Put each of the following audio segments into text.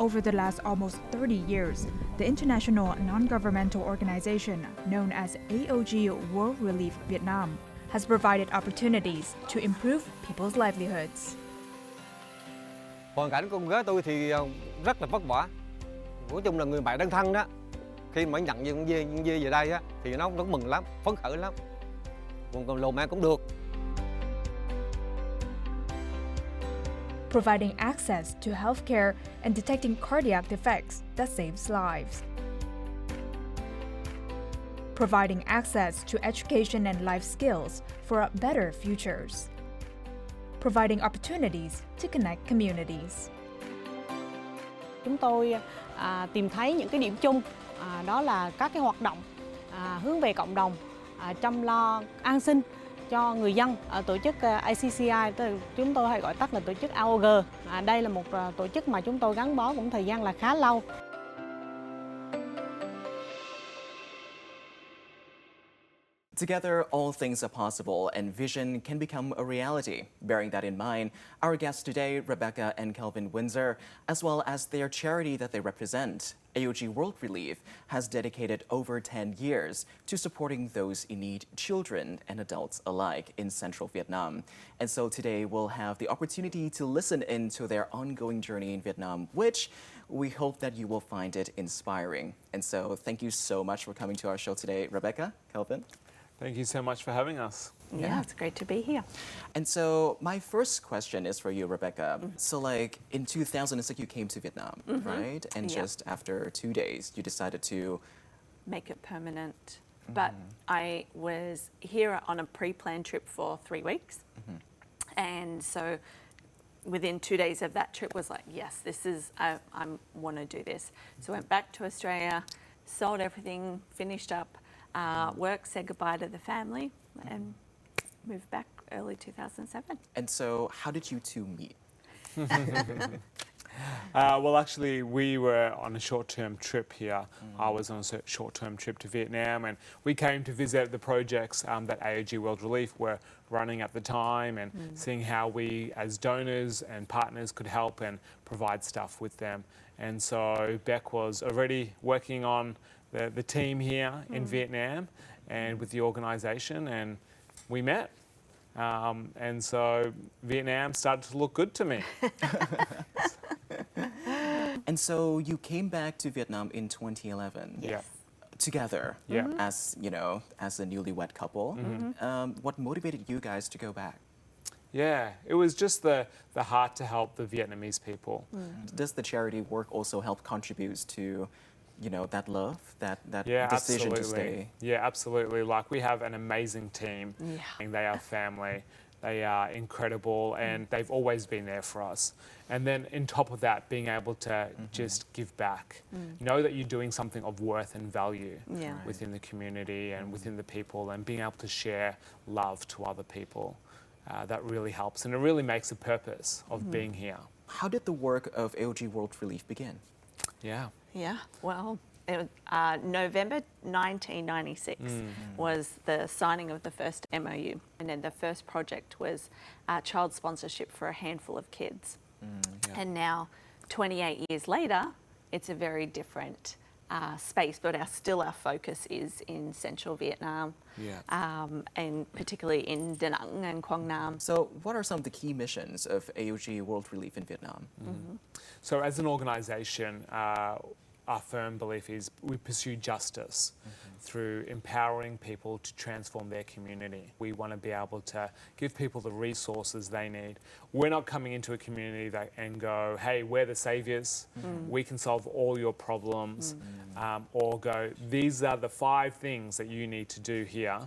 Over the last almost 30 years, the international non-governmental organization known as AOGWRVIETNAM Vietnam has provided opportunities to improve people's livelihoods. Hoàn cảnh của con gái tôi thì rất là vất vả. Nói chung là người mẹ đơn thân đó. Khi mà nhận con dê về đây á, thì nó mừng lắm, phấn khởi lắm. Còn lồ mẹ cũng được. Providing access to healthcare and detecting cardiac defects that saves lives. Providing access to education and life skills for better futures. Providing opportunities to connect communities. Chúng tôi tìm thấy những cái điểm chung, đó là các cái hoạt động hướng về cộng đồng, chăm lo an sinh cho người dân. Tổ chức ACCI, chúng tôi hay gọi tắt là tổ chức AOG. Đây là một tổ chức mà chúng tôi gắn bó cũng thời gian là khá lâu. Together, all things are possible and vision can become a reality. Bearing that in mind, our guests today, Rebecca and Kelvin Windsor, as well as their charity that they represent, AOG World Relief, has dedicated over 10 years to supporting those in need, children and adults alike in central Vietnam. And so today we'll have the opportunity to listen into their ongoing journey in Vietnam, which we hope that you will find it inspiring. And so thank you so much for coming to our show today, Rebecca, Kelvin. Thank you so much for having us. Yeah, it's great to be here. And so my first question is for you, Rebecca. So like in 2006, you came to Vietnam, right? And just after 2 days, you decided to make it permanent. But I was here on a pre-planned trip for 3 weeks. And so within 2 days of that trip was like, yes, this is, I want to do this. So I went back to Australia, sold everything, finished up work, said goodbye to the family, and moved back early 2007. And so how did you two meet? Well, actually, we were on a short-term trip here. I was on a short-term trip to Vietnam, and we came to visit the projects that AOG World Relief were running at the time, and seeing how we, as donors and partners, could help and provide stuff with them. And so Beck was already working on the team here in Vietnam and with the organisation, and we met. And so Vietnam started to look good to me. And so you came back to Vietnam in 2011. Yeah. Together, as you know, as a newlywed couple. What motivated you guys to go back? Yeah, it was just the heart to help the Vietnamese people. Does the charity work also help contribute to, you know, that love, that Yeah, decision absolutely. to stay? Yeah, absolutely. Like, we have an amazing team. And they are family. They are incredible, and they've always been there for us. And then on top of that, being able to just give back. Know that you're doing something of worth and value within the community and within the people, and being able to share love to other people. That really helps, and it really makes a purpose of being here. How did the work of AOG World Relief begin? Yeah. Yeah, well, November 1996 was the signing of the first MOU. And then the first project was child sponsorship for a handful of kids. And now, 28 years later, it's a very different space, but our focus is in central Vietnam, and particularly in Đà Nẵng and Quang Nam. So what are some of the key missions of AOG World Relief in Vietnam? So as an organisation, our firm belief is we pursue justice through empowering people to transform their community. We want to be able to give people the resources they need. We're not coming into a community and go, hey, we're the saviours, we can solve all your problems, or go, these are the 5 things that you need to do here,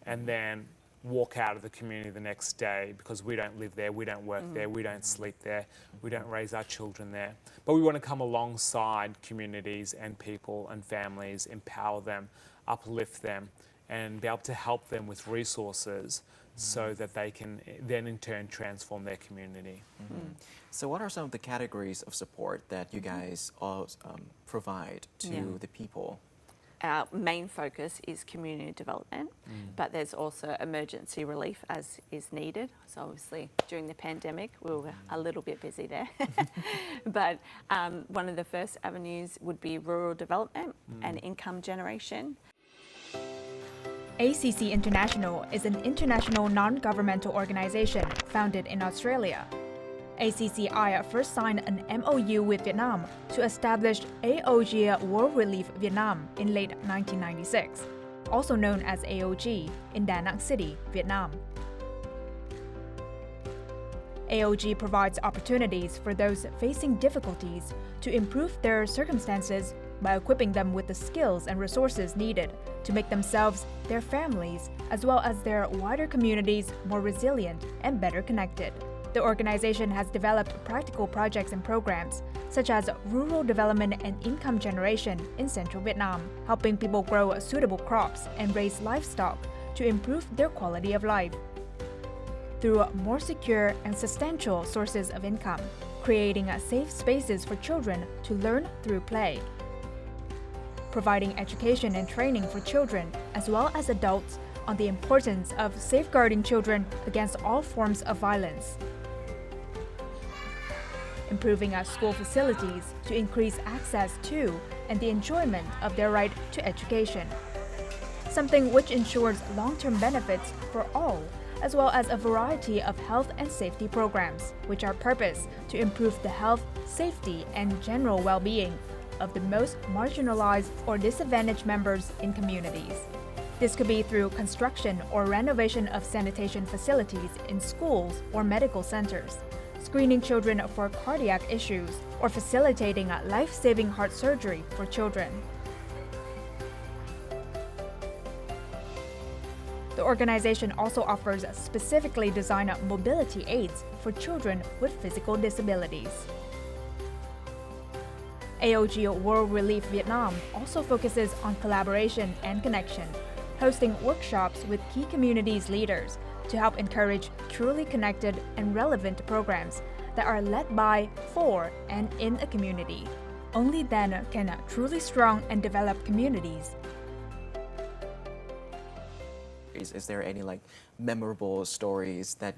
and then walk out of the community the next day because we don't live there, we don't work there, we don't sleep there, we don't raise our children there. But we want to come alongside communities and people and families, empower them, uplift them, and be able to help them with resources so that they can then in turn transform their community. So what are some of the categories of support that you guys all provide to the people? our main focus is community development, but there's also emergency relief as is needed. So obviously during the pandemic we were a little bit busy there. But one of the first avenues would be rural development and income generation. ACCI International is an international non-governmental organization founded in Australia. ACCI first signed an MOU with Vietnam to establish AOGWR Vietnam in late 1996, also known as AOG, in Đà Nẵng City, Vietnam. AOG provides opportunities for those facing difficulties to improve their circumstances by equipping them with the skills and resources needed to make themselves, their families, as well as their wider communities more resilient and better connected. The organization has developed practical projects and programs, such as rural development and income generation in central Vietnam, helping people grow suitable crops and raise livestock to improve their quality of life. Through more secure and substantial sources of income, creating safe spaces for children to learn through play, providing education and training for children as well as adults on the importance of safeguarding children against all forms of violence, improving our school facilities to increase access to and the enjoyment of their right to education, something which ensures long-term benefits for all, as well as a variety of health and safety programs, which are purposed to improve the health, safety, and general well-being of the most marginalized or disadvantaged members in communities. This could be through construction or renovation of sanitation facilities in schools or medical centers, screening children for cardiac issues, or facilitating life-saving heart surgery for children. The organization also offers specifically designed mobility aids for children with physical disabilities. AOGWR Vietnam also focuses on collaboration and connection, hosting workshops with key communities leaders to help encourage truly connected and relevant programs that are led by, for, and in a community. Only then can truly strong and developed communities. Is there any like memorable stories that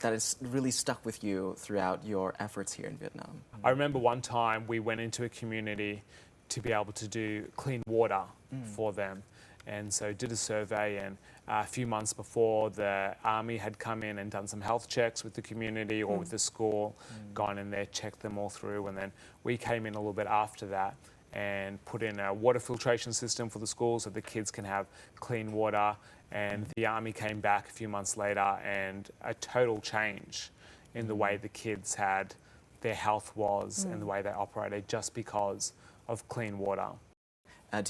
is really stuck with you throughout your efforts here in Vietnam? I remember one time we went into a community to be able to do clean water for them. And so did a survey, and a few months before, the army had come in and done some health checks with the community or with the school, gone in there, checked them all through, and then we came in a little bit after that and put in a water filtration system for the school so the kids can have clean water. And the army came back a few months later, and a total change in the way the kids had, their health was, and the way they operated just because of clean water.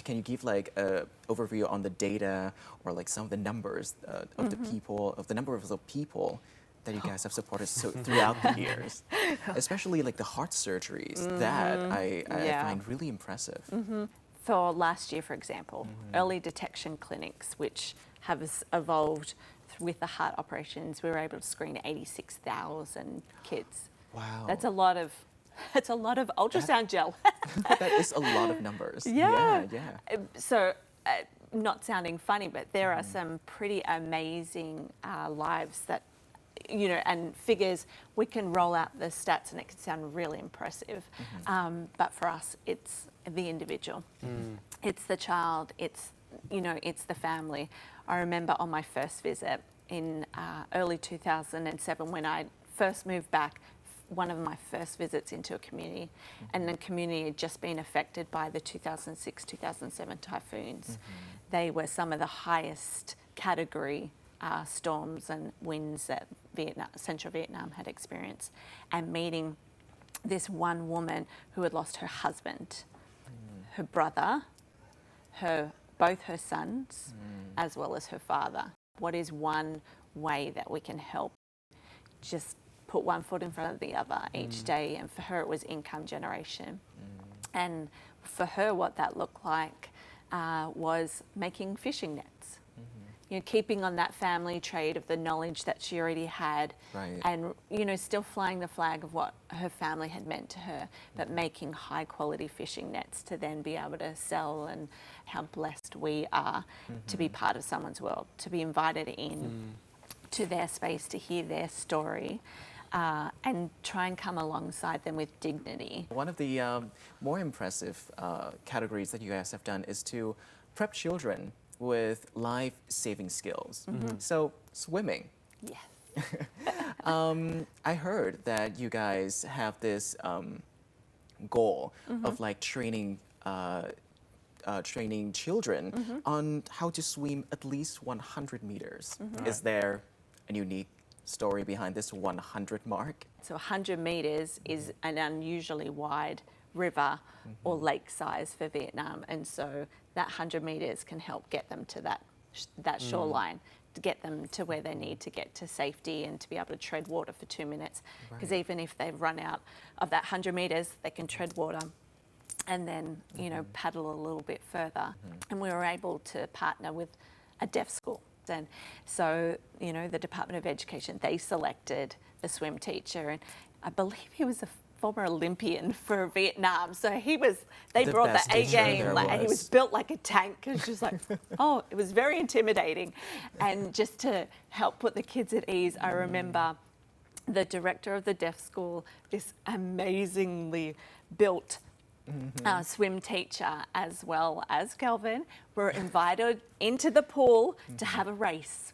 Can you give like an overview on the data or like some of the numbers of the people, of the number of the people that you guys have supported throughout the years, especially like the heart surgeries that I find really impressive. For last year, for example, early detection clinics, which have evolved with the heart operations, we were able to screen 86,000 kids. Wow. That's a lot of ultrasound gel. That is a lot of numbers. Yeah. So, not sounding funny, but there are some pretty amazing lives that, and figures. We can roll out the stats and it can sound really impressive. But for us, it's the individual. It's the child. It's the family. I remember on my first visit in early 2007 when I first moved back, one of my first visits into a community, and the community had just been affected by the 2006-2007 typhoons. They were some of the highest category storms and winds that Central Vietnam had experienced, and meeting this one woman who had lost her husband, her brother, both her sons, as well as her father. What is one way that we can help? Just put one foot in front of the other each day, and for her it was income generation. And for her what that looked like was making fishing nets. keeping on that family trait of the knowledge that she already had, Right. and still flying the flag of what her family had meant to her, but making high quality fishing nets to then be able to sell, and how blessed we are to be part of someone's world, to be invited in to their space to hear their story. And try and come alongside them with dignity. One of the more impressive categories that you guys have done is to prep children with life-saving skills. So, swimming. Yes. I heard that you guys have this goal of like training children on how to swim at least 100 meters. Is there a unique story behind this 100 mark? So 100 metres is an unusually wide river or lake size for Vietnam, and so that 100 metres can help get them to that shoreline, to get them to where they need to get to safety and to be able to tread water for 2 minutes. Because even if they've run out of that 100 metres, they can tread water and then paddle a little bit further. And we were able to partner with a deaf school. And so, the Department of Education, they selected the swim teacher, and I believe he was a former Olympian for Vietnam. So they brought the A game, and he was built like a tank. It was just like, it was very intimidating. And just to help put the kids at ease, I remember the director of the deaf school, this amazingly built swim teacher, as well as Kelvin, were invited into the pool to have a race.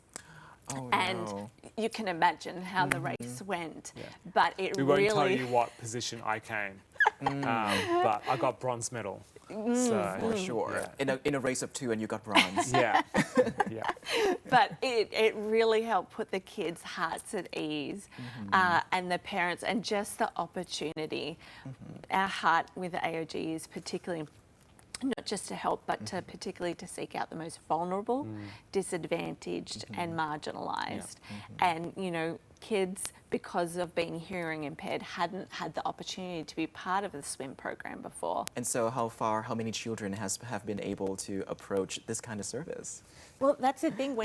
And you can imagine how the race went. But we won't tell you what position I came, but I got bronze medal. So, For sure. In a race of 2 and you got bronze. Yeah. But it really helped put the kids' hearts at ease, and the parents, and just the opportunity. Our heart with the AOG is particularly not just to help, but to particularly to seek out the most vulnerable, disadvantaged and marginalised. And, kids, because of being hearing impaired, hadn't had the opportunity to be part of the swim program before. And so how many children have been able to approach this kind of service? Well, that's the thing.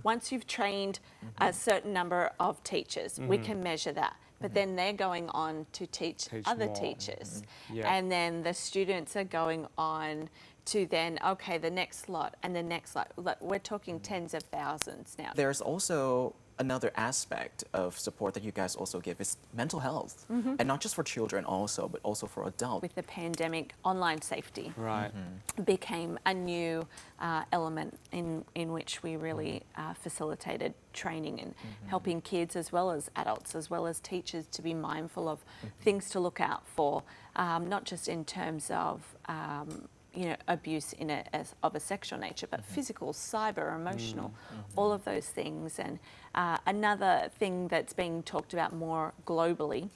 Once you've trained a certain number of teachers, we can measure that. But then they're going on to teach other more. teachers. And then the students are going on to then, the next lot and the next lot. We're talking tens of thousands now. There's also another aspect of support that you guys also give is mental health. And not just for children also, but also for adults. With the pandemic, online safety became a new element in which we really facilitated training and helping kids as well as adults, as well as teachers, to be mindful of things to look out for, not just in terms of abuse of a sexual nature, but physical, cyber, emotional, all of those things. And another thing that's being talked about more globally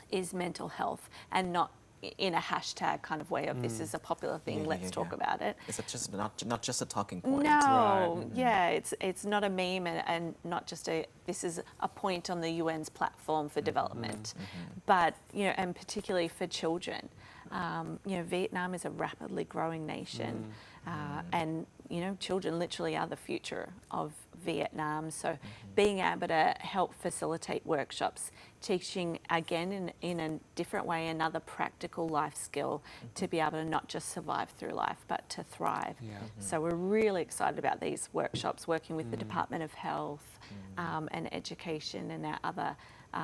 is mental health, and not in a hashtag kind of way of this is a popular thing, let's talk about it. Is it just not just a talking point? No, it's not a meme, and not just this is a point on the UN's platform for development, but and particularly for children. Vietnam is a rapidly growing nation, and children literally are the future of Vietnam. So being able to help facilitate workshops, teaching again in a different way, another practical life skill to be able to not just survive through life, but to thrive. So we're really excited about these workshops, working with the Department of Health and Education and our other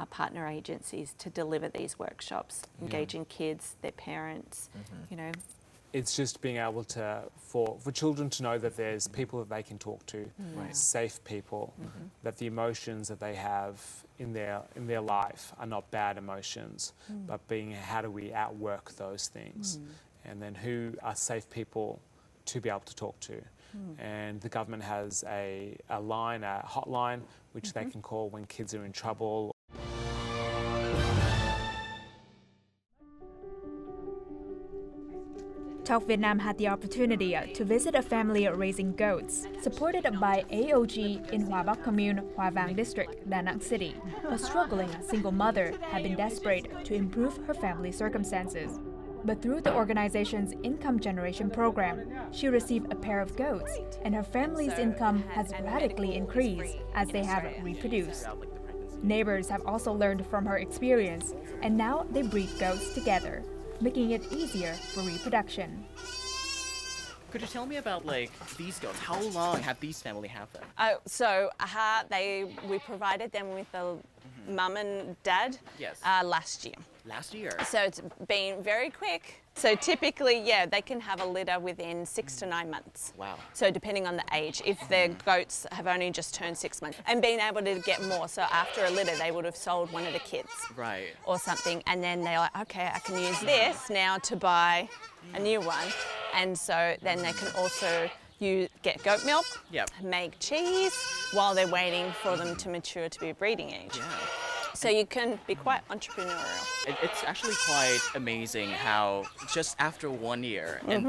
partner agencies to deliver these workshops, engaging kids, their parents, It's just being able to, for children to know that there's people that they can talk to, safe people, that the emotions that they have in their life are not bad emotions, but how do we outwork those things? And then who are safe people to be able to talk to? And the government has a hotline, which they can call when kids are in trouble. Talk Vietnam had the opportunity to visit a family raising goats, supported by AOG in Hoa Bắc Commune, Hoa Vang District, Đà Nẵng City. A struggling single mother had been desperate to improve her family circumstances. But through the organization's income generation program, she received a pair of goats, and her family's income has radically increased as they have reproduced. Neighbors have also learned from her experience, and now they breed goats together, making it easier for reproduction. Could you tell me about these goats? How long have these family had them? We provided them with a mum and dad Yes. last year. Last year. So it's been very quick. So typically, they can have a litter within 6 to 9 months. Wow. So depending on the age, if their goats have only just turned 6 months, and being able to get more. So after a litter, they would have sold one of the kids. Right. Or something, and then they're like, okay, I can use this now to buy a new one. And so then they can also get goat milk, Yep. make cheese, while they're waiting for them to mature to be breeding age. Yeah. So you can be quite entrepreneurial. It's actually quite amazing how just after 1 year, and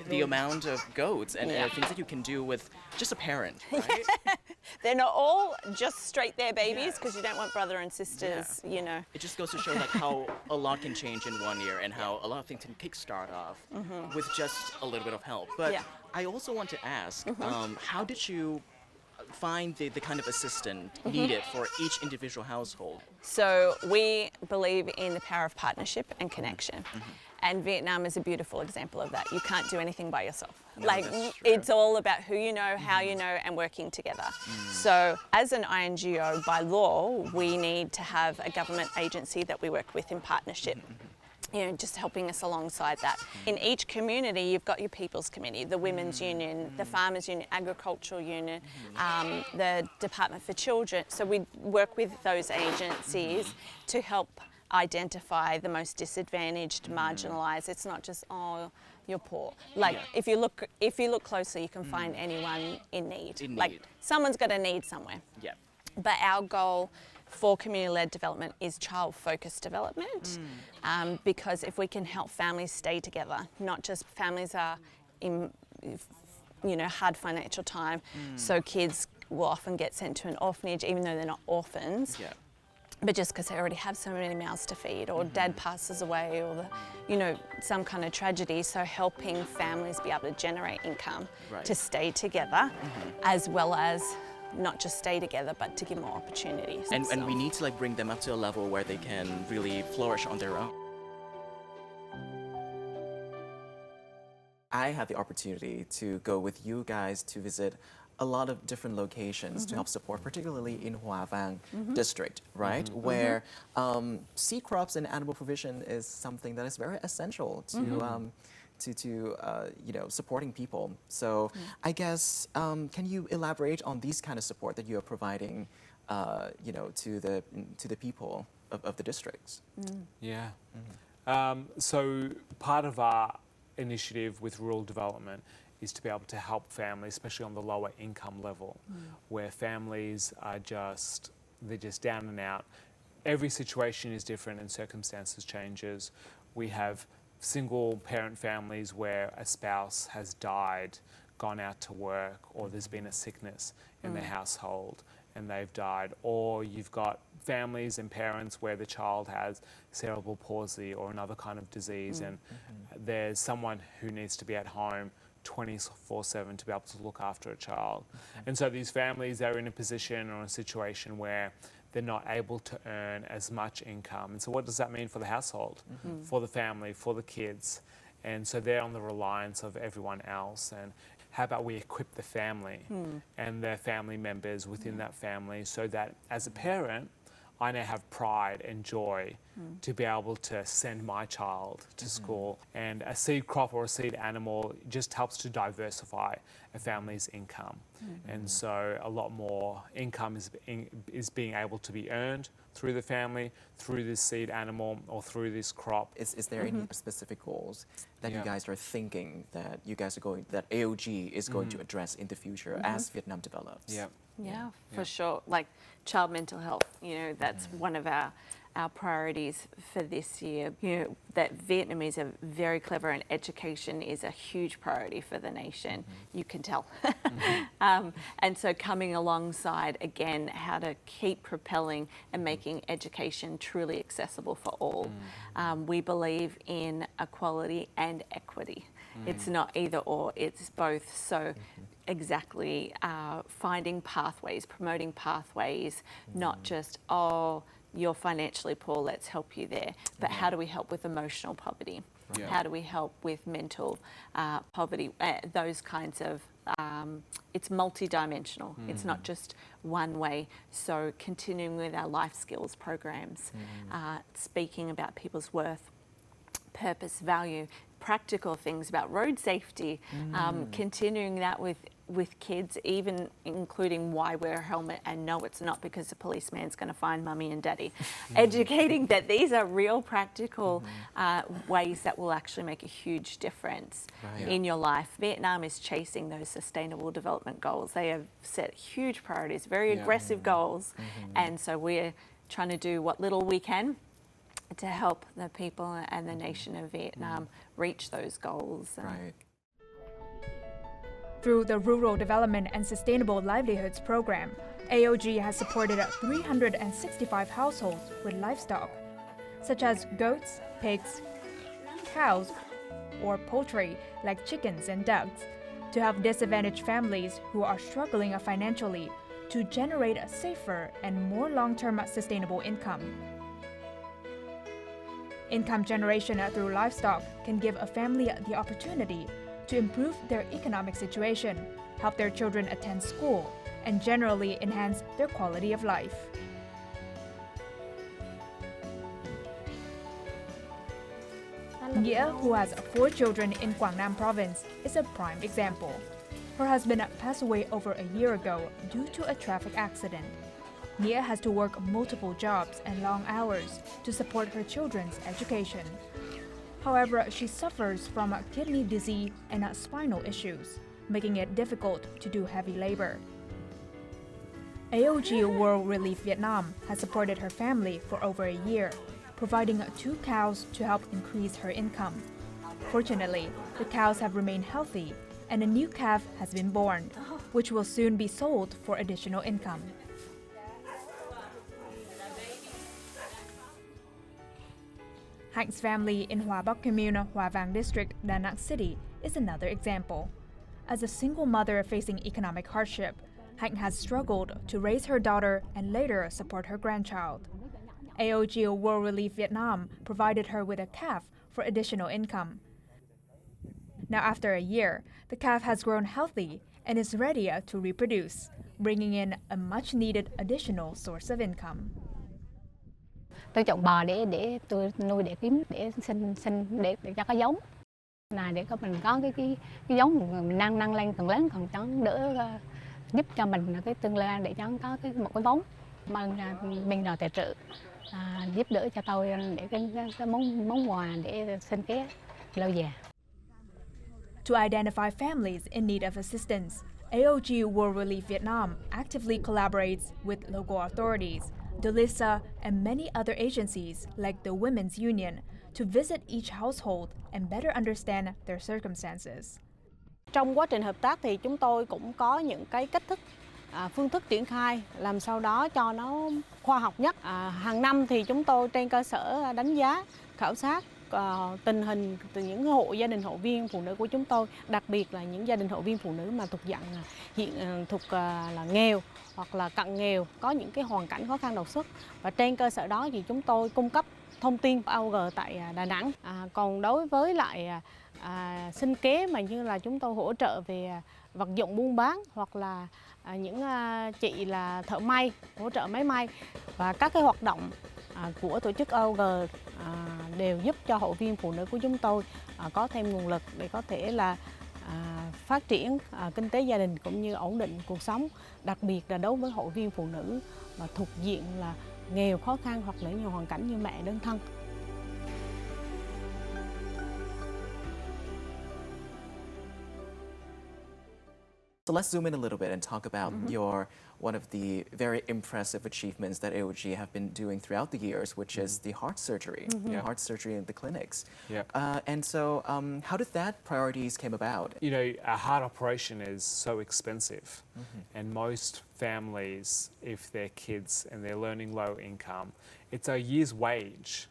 the amount of goats and things that you can do with just a parent, right? They're not all just straight there babies, because you don't want brother and sisters, It just goes to show how a lot can change in 1 year and how a lot of things can kickstart off with just a little bit of help. But I also want to ask, how did you find the kind of assistant needed for each individual household? So we believe in the power of partnership and connection. And Vietnam is a beautiful example of that. You can't do anything by yourself. That's true. It's all about who you know, how you know, and working together. So as an INGO, by law, we need to have a government agency that we work with in partnership. Just helping us alongside that. In each community, you've got your People's Committee, the Women's Union, the Farmers Union, Agricultural Union, the Department for Children. So we work with those agencies to help identify the most disadvantaged, marginalised. It's not just, oh, you're poor. If you look closely, you can find anyone in need. Someone's got a need somewhere. Yeah. But our goal for community-led development is child-focused development, because if we can help families stay together, not just families are in hard financial time, so kids will often get sent to an orphanage even though they're not orphans, but just because they already have so many mouths to feed, or dad passes away, or some kind of tragedy. So helping families be able to generate income to stay together, as well as not just stay together, but to give more opportunities. And we need to bring them up to a level where they can really flourish on their own. I had the opportunity to go with you guys to visit a lot of different locations to help support, particularly in Hoa Vang district, right? Where seed crops and animal provision is something that is very essential to supporting people. So I guess, can you elaborate on these kind of support that you are providing, to the people of the districts? Yeah. So part of our initiative with rural development is to be able to help families, especially on the lower income level, where families are they're just down and out. Every situation is different and circumstances changes. We have single parent families where a spouse has died, gone out to work, or there's been a sickness in the household and they've died. Or you've got families and parents where the child has cerebral palsy or another kind of disease, and there's someone who needs to be at home 24/7 to be able to look after a child. And so these families are in a position or a situation where they're not able to earn as much income. And so what does that mean for the household, for the family, for the kids? And so they're on the reliance of everyone else. And how about we equip the family and their family members within that family, so that as a parent, I now have pride and joy to be able to send my child to school. And a seed crop or a seed animal just helps to diversify a family's income. And so a lot more income is being able to be earned through the family, through this seed animal, or through this crop. Is there any specific goals that you guys are thinking that that AOG is going to address in the future as Vietnam develops? Yeah, for sure. Like child mental health, that's one of our our priorities for this year. You know, that Vietnamese are very clever and education is a huge priority for the nation. You can tell. And so coming alongside, again, how to keep propelling and making education truly accessible for all. We believe in equality and equity. It's not either or, it's both. So exactly finding pathways, promoting pathways, not just, oh, you're financially poor, let's help you there. But how do we help with emotional poverty? Yeah. How do we help with mental poverty? Those kinds of, it's multidimensional. It's not just one way. So continuing with our life skills programs, speaking about people's worth, purpose, value, practical things about road safety, continuing that with kids, even including why wear a helmet and no, it's not because the policeman's going to find mummy and daddy. Educating that these are real practical ways that will actually make a huge difference in your life. Vietnam is chasing those sustainable development goals. They have set huge priorities, very aggressive goals, and so we're trying to do what little we can to help the people and the nation of Vietnam reach those goals. Right. Through the Rural Development and Sustainable Livelihoods Program, AOG has supported 365 households with livestock, such as goats, pigs, cows, or poultry like chickens and ducks, to help disadvantaged families who are struggling financially to generate a safer and more long-term sustainable income. Income generation through livestock can give a family the opportunity to improve their economic situation, help their children attend school, and generally enhance their quality of life. Nghĩa, who has 4 children in Quảng Nam province, is a prime example. Her husband passed away over a year ago due to a traffic accident. Nghĩa has to work multiple jobs and long hours to support her children's education. However, she suffers from kidney disease and spinal issues, making it difficult to do heavy labor. AOGWR Relief Vietnam has supported her family for over a year, providing 2 cows to help increase her income. Fortunately, the cows have remained healthy and a new calf has been born, which will soon be sold for additional income. Hạnh family in Hòa Bắc Commune, Hòa Vang District, Đà Nẵng City is another example. As a single mother facing economic hardship, Hạnh has struggled to raise her daughter and later support her grandchild. AOGWR Relief Vietnam provided her with a calf for additional income. Now after a year, the calf has grown healthy and is ready to reproduce, bringing in a much-needed additional source of income. Tôi chọn bò để tôi nuôi để kiếm để sinh để cho có giống là để có mình có cái giống mình năng lên càng lớn càng chắn đỡ giúp cho mình cái tương lai để cho có một cái vốn mà mình là tài trợ giúp đỡ cho tôi để cái món quà để sinh kế lâu dài. To identify families in need of assistance, AOGWR Relief Vietnam actively collaborates with local authorities, DELISA, and many other agencies like the Women's Union to visit each household and better understand their circumstances. Trong quá trình hợp tác thì chúng tôi cũng có những cái cách thức, phương thức triển khai làm sao đó cho nó khoa học nhất. Hàng năm thì chúng tôi trên cơ sở đánh giá, khảo sát tình hình từ những hộ gia đình hội viên phụ nữ của chúng tôi, đặc biệt là những gia đình hội viên phụ nữ mà thuộc dạng thuộc là nghèo hoặc là cận nghèo, có những cái hoàn cảnh khó khăn đột xuất, và trên cơ sở đó thì chúng tôi cung cấp thông tin AOG tại Đà Nẵng. Còn đối với lại sinh kế mà như là chúng tôi hỗ trợ về vật dụng buôn bán hoặc là những chị là thợ may, hỗ trợ máy may và các cái hoạt động của tổ chức AOG đều giúp cho hội viên phụ nữ của chúng tôi có thêm nguồn lực để có thể là phát triển kinh tế gia đình cũng như ổn định cuộc sống, đặc biệt là đối với hội viên phụ nữ mà thuộc diện là nghèo khó khăn hoặc là nhiều hoàn cảnh như mẹ đơn thân. So let's zoom in a little bit and talk about one of the very impressive achievements that AOG have been doing throughout the years, which is the heart surgery, heart surgery in the clinics. And so how did that priorities came about? You know, a heart operation is so expensive, and most families, if they're kids and they're learning low income, it's a year's wage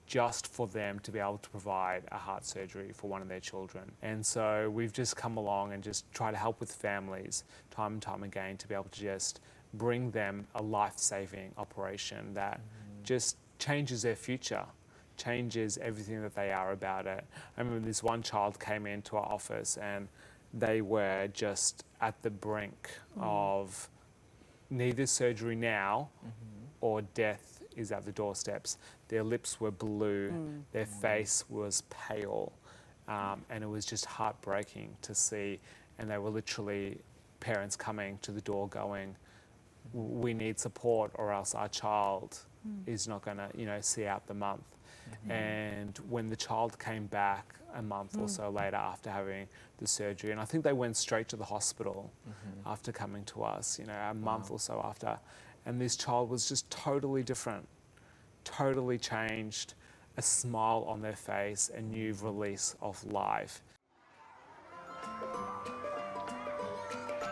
just for them to be able to provide a heart surgery for one of their children. And so we've just come along and just try to help with families time and time again to be able to just bring them a life-saving operation that just changes their future, changes everything that they are about it. I remember this one child came into our office and they were just at the brink of neither surgery now or death is at the doorsteps. Their lips were blue, their face was pale, and it was just heartbreaking to see. And they were literally parents coming to the door going, we need support or else our child is not going to, you know, see out the month. And when the child came back a month or so later after having the surgery, and I think they went straight to the hospital after coming to us, you know, a month or so after, and this child was just totally different, totally changed, a smile on their face, a new release of life.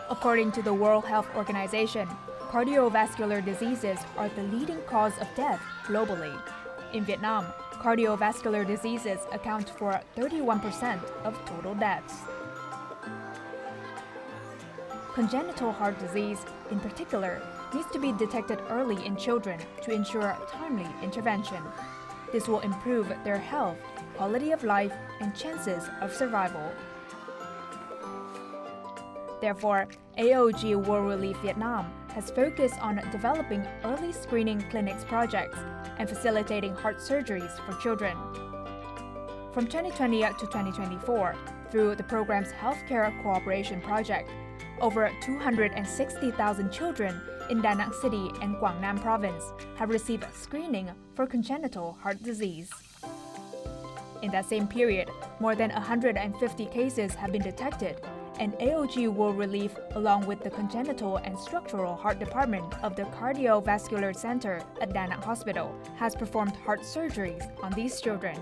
According to the World Health Organization, cardiovascular diseases are the leading cause of death globally. In Vietnam, cardiovascular diseases account for 31% of total deaths. Congenital heart disease, in particular, needs to be detected early in children to ensure timely intervention. This will improve their health, quality of life, and chances of survival. Therefore, AOGWRVIETNAM Vietnam has focused on developing early screening clinics projects and facilitating heart surgeries for children. From 2020 to 2024, through the program's Healthcare Cooperation Project, over 260,000 children in Đà Nẵng City and Quảng Nam Province have received screening for congenital heart disease. In that same period, more than 150 cases have been detected, and AOGWRVIETNAM, along with the Congenital and Structural Heart Department of the Cardiovascular Center at Đà Nẵng Hospital, has performed heart surgeries on these children.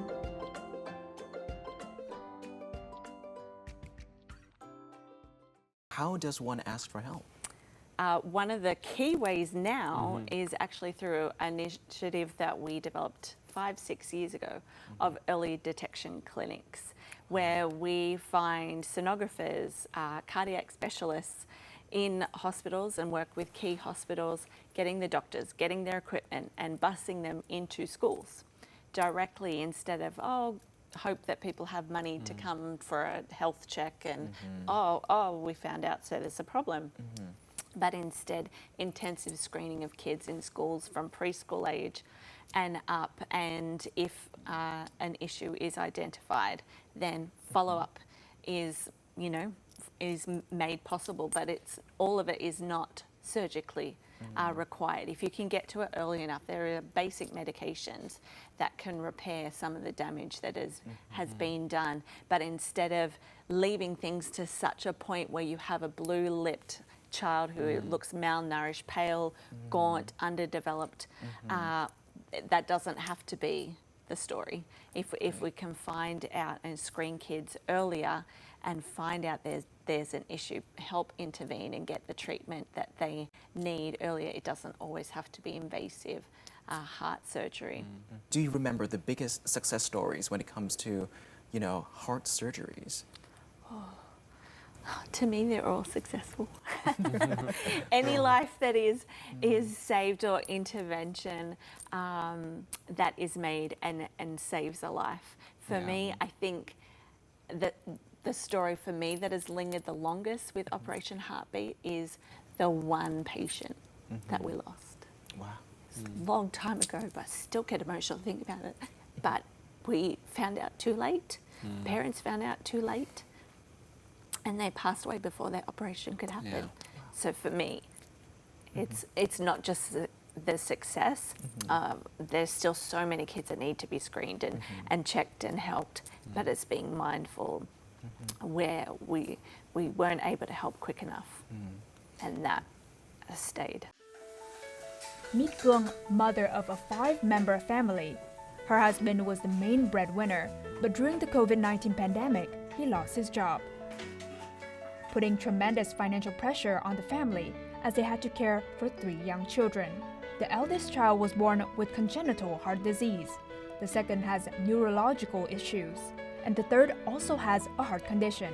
How does one ask for help? One of the key ways now is actually through an initiative that we developed 5-6 years ago of early detection clinics, where we find sonographers, cardiac specialists in hospitals and work with key hospitals, getting the doctors, getting their equipment and busing them into schools directly instead of, hope that people have money to come for a health check and, we found out, so there's a problem. But instead, intensive screening of kids in schools from preschool age and up, and if an issue is identified, then follow-up is made possible, but all of it is not surgically required. If you can get to it early enough, there are basic medications that can repair some of the damage that has been done, but instead of leaving things to such a point where you have a blue-lipped child who looks malnourished, pale, gaunt, underdeveloped, that doesn't have to be the story. If we can find out and screen kids earlier and find out there's an issue, help intervene and get the treatment that they need earlier. It doesn't always have to be invasive heart surgery. Do you remember the biggest success stories when it comes to, heart surgeries? To me, they're all successful. Any life that is saved or intervention that is made and saves a life. For me, I think that the story for me that has lingered the longest with Operation Heartbeat is the one patient that we lost. Wow. It's a long time ago, but I still get emotional thinking about it. But we found out too late. Parents found out too late. And they passed away before that operation could happen. Yeah. So for me, it's not just the success. There's still so many kids that need to be screened and checked and helped, but it's being mindful where we weren't able to help quick enough, and that stayed. Meet Cống, mother of a 5-member family. Her husband was the main breadwinner, but during the COVID-19 pandemic, he lost his job, putting tremendous financial pressure on the family as they had to care for 3 young children. The eldest child was born with congenital heart disease. The second has neurological issues, and the third also has a heart condition.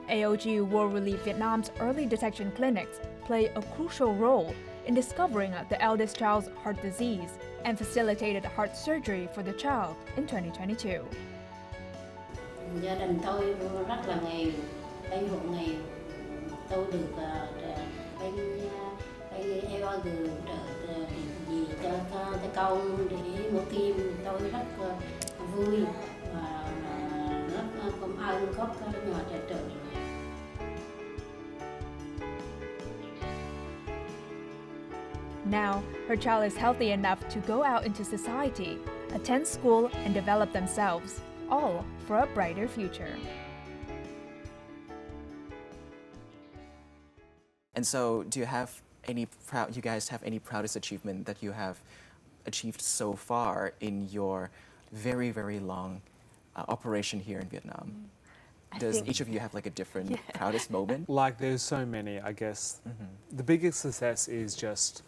AOGWRVIETNAM Vietnam's early detection clinics play a crucial role in discovering the eldest child's heart disease and facilitated heart surgery for the child in 2022. Gia đình tôi rất là nghèo, bên hộ nghèo. Tôi được bên AOGWR trợ gì cho con để mua kim. Tôi rất vui và rất cảm ơn các nhà trợ trợ. Now, her child is healthy enough to go out into society, attend school, and develop themselves, all for a brighter future. And so, do you have you guys have any proudest achievement that you have achieved so far in your very, very long operation here in Vietnam? Does each of you have like a different proudest moment? Like there's so many, I guess. The biggest success is just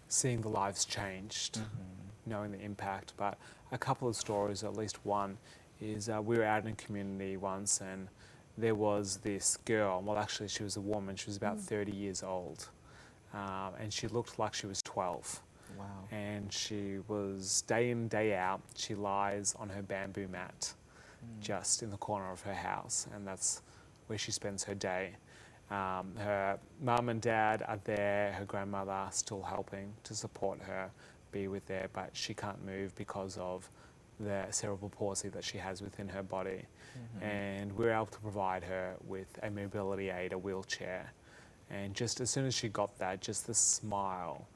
seeing the lives changed, knowing the impact. But a couple of stories, at least one, is we were out in a community once and there was this girl, well actually she was a woman, she was about 30 years old, and she looked like she was 12. Wow. And she was day in, day out, she lies on her bamboo mat just in the corner of her house, and that's where she spends her day. Her mum and dad are there, her grandmother still helping to support her, be with her, but she can't move because of the cerebral palsy that she has within her body. And we're able to provide her with a mobility aid, a wheelchair. And just as soon as she got that, just the smile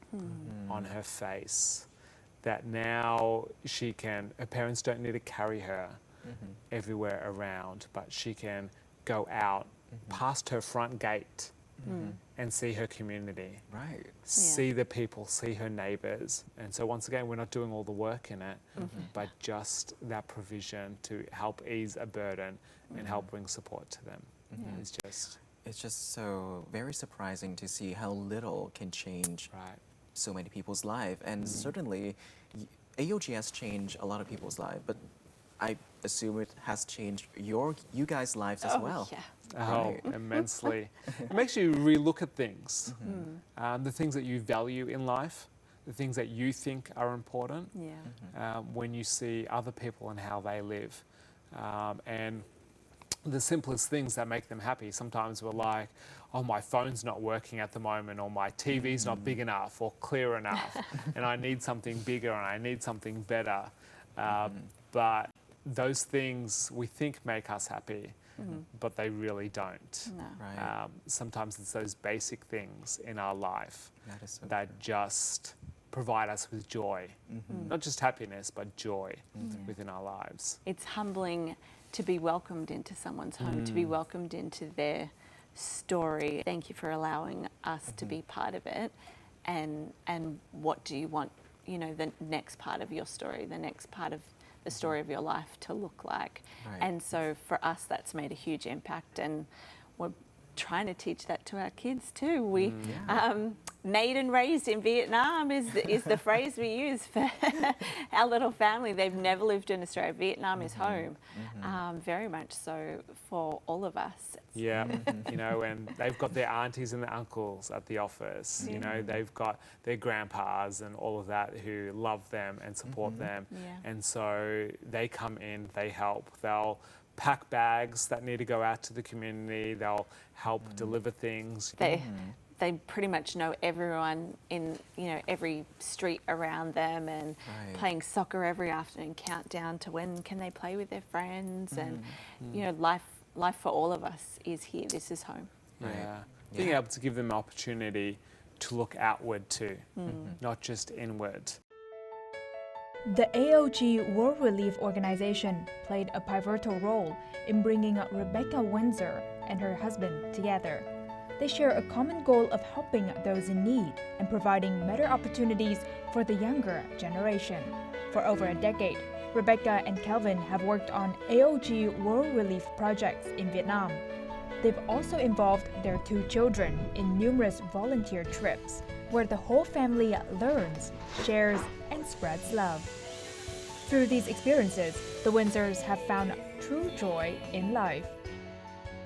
on her face, that now she can, her parents don't need to carry her everywhere around, but she can go out past her front gate and see her community, see the people, see her neighbours. And so once again, we're not doing all the work in it, but just that provision to help ease a burden and help bring support to them. It's just so very surprising to see how little can change so many people's lives. And certainly, AOG has changed a lot of people's lives, but I assume it has changed you guys' lives as well. Oh, immensely. It makes you re-look at things, the things that you value in life, the things that you think are important, when you see other people and how they live. And the simplest things that make them happy. Sometimes we're like, oh, my phone's not working at the moment, or my TV's not big enough or clear enough, and I need something bigger and I need something better. But those things we think make us happy, but they really don't. Sometimes it's those basic things in our life that just provide us with joy. Not just happiness, but joy within our lives. It's humbling to be welcomed into someone's home, to be welcomed into their story. Thank you for allowing us to be part of it. And what do you want, you know, the next part of your story, the next part of the story of your life to look like? And so for us, that's made a huge impact, and we're trying to teach that to our kids too. We made and raised in Vietnam is the phrase we use for our little family. They've never lived in Australia. Vietnam is home, very much so for all of us. You know, and they've got their aunties and their uncles at the office. You know, they've got their grandpas and all of that who love them and support them. And so they come in, they help. They'll pack bags that need to go out to the community. They'll help deliver things. They pretty much know everyone in, you know, every street around them, and playing soccer every afternoon, countdown to when can they play with their friends, and you know, life for all of us is here. This is home. Being able to give them an opportunity to look outward too, not just inward. The AOG World Relief Organization played a pivotal role in bringing Rebecca Windsor and her husband together. They share a common goal of helping those in need and providing better opportunities for the younger generation. For over a decade, Rebecca and Kelvin have worked on AOG World Relief projects in Vietnam. They've also involved their 2 children in numerous volunteer trips, where the whole family learns, shares, and spreads love. Through these experiences, the Windsors have found true joy in life.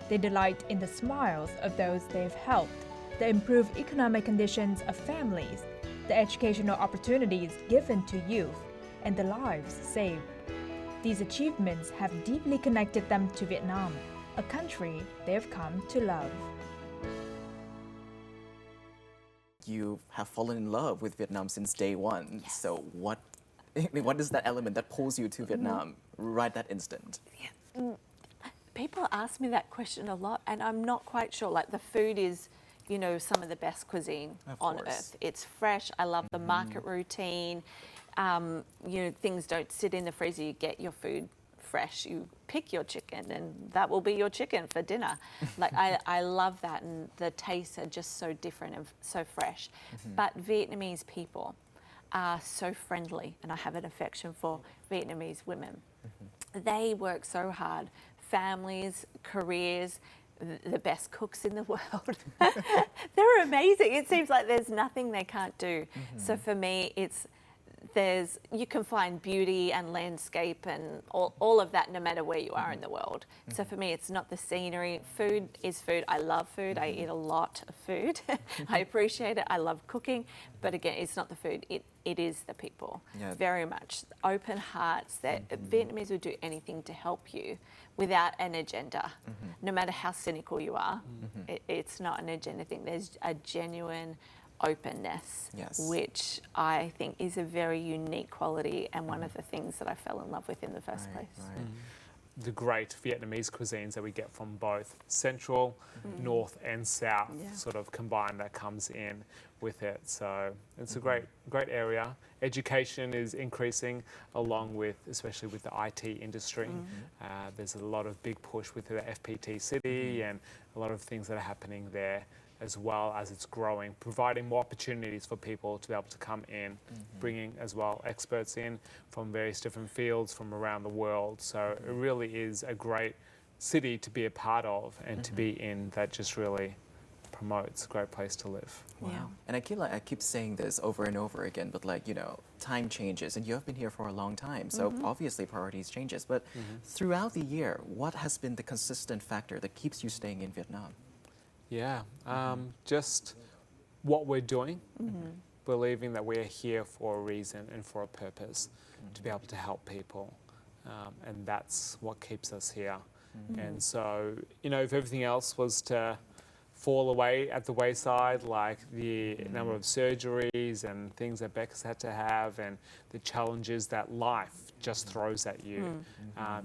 They delight in the smiles of those they've helped, the improved economic conditions of families, the educational opportunities given to youth, and the lives saved. These achievements have deeply connected them to Vietnam, a country they've come to love. You have fallen in love with Vietnam since day one. Yes. So what is that element that pulls you to Vietnam right that instant? People ask me that question a lot, and I'm not quite sure. Like, the food is, you know, some of the best cuisine on earth. It's fresh. I love the market routine. You know, things don't sit in the freezer. You get your food fresh. You pick your chicken, and that will be your chicken for dinner. Like, I love that, and the tastes are just so different and so fresh. But Vietnamese people are so friendly, and I have an affection for Vietnamese women. They work so hard. Families, careers, the best cooks in the world. They're amazing. It seems like there's nothing they can't do. So for me, you can find beauty and landscape and all of that no matter where you are in the world. So for me, it's not the scenery. Food is food. I love food. I eat a lot of food. I appreciate it. I love cooking. But again, it's not the food. It is the people. Yeah. Very much. Open hearts. That Vietnamese would do anything to help you without an agenda. No matter how cynical you are, it's not an agenda thing. There's a genuine openness, which I think is a very unique quality and one of the things that I fell in love with in the first place. The great Vietnamese cuisines that we get from both central, north and south sort of combined that comes in with it. So it's a great area. Education is increasing along with, especially with the IT industry. There's a lot of big push with the FPT city and a lot of things that are happening there, as well as it's growing, providing more opportunities for people to be able to come in, bringing as well experts in from various different fields from around the world. So it really is a great city to be a part of and to be in that just really promotes a great place to live. Wow. And I keep saying this over and over again, but like, you know, time changes and you have been here for a long time. So obviously priorities changes, but throughout the year, what has been the consistent factor that keeps you staying in Vietnam? Yeah, just what we're doing, believing that we're here for a reason and for a purpose, to be able to help people. And that's what keeps us here. And so, you know, if everything else was to fall away at the wayside, like the number of surgeries and things that Becca's had to have and the challenges that life just throws at you,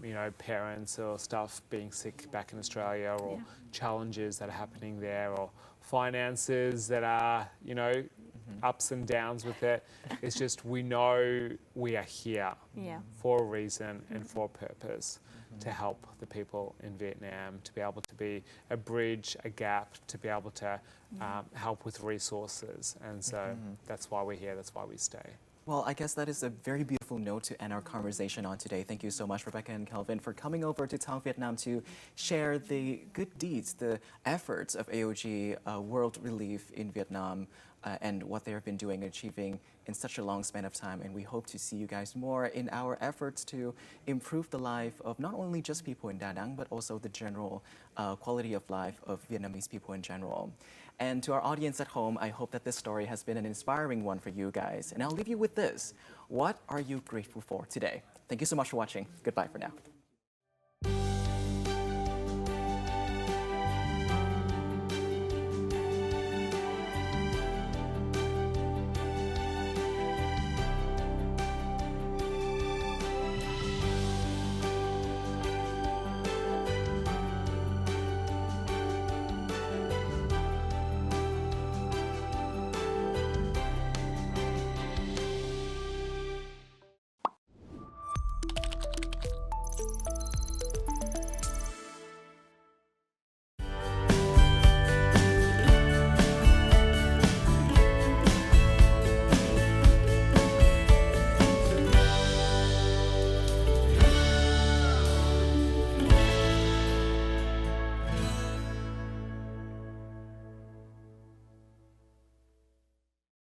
you know, parents or stuff being sick back in Australia, or challenges that are happening there, or finances that are, you know, ups and downs with it. It's just, we know we are here for a reason and for a purpose, to help the people in Vietnam, to be able to be a bridge, a gap, to be able to help with resources. And so that's why we're here, that's why we stay. Well, I guess that is a very beautiful note to end our conversation on today. Thank you so much, Rebecca and Kelvin, for coming over to Theo, Vietnam to share the good deeds, the efforts of AOG World Relief in Vietnam, and what they have been doing and achieving in such a long span of time. And we hope to see you guys more in our efforts to improve the life of not only just people in Đà Nẵng, but also the general quality of life of Vietnamese people in general. And to our audience at home, I hope that this story has been an inspiring one for you guys. And I'll leave you with this. What are you grateful for today? Thank you so much for watching. Goodbye for now.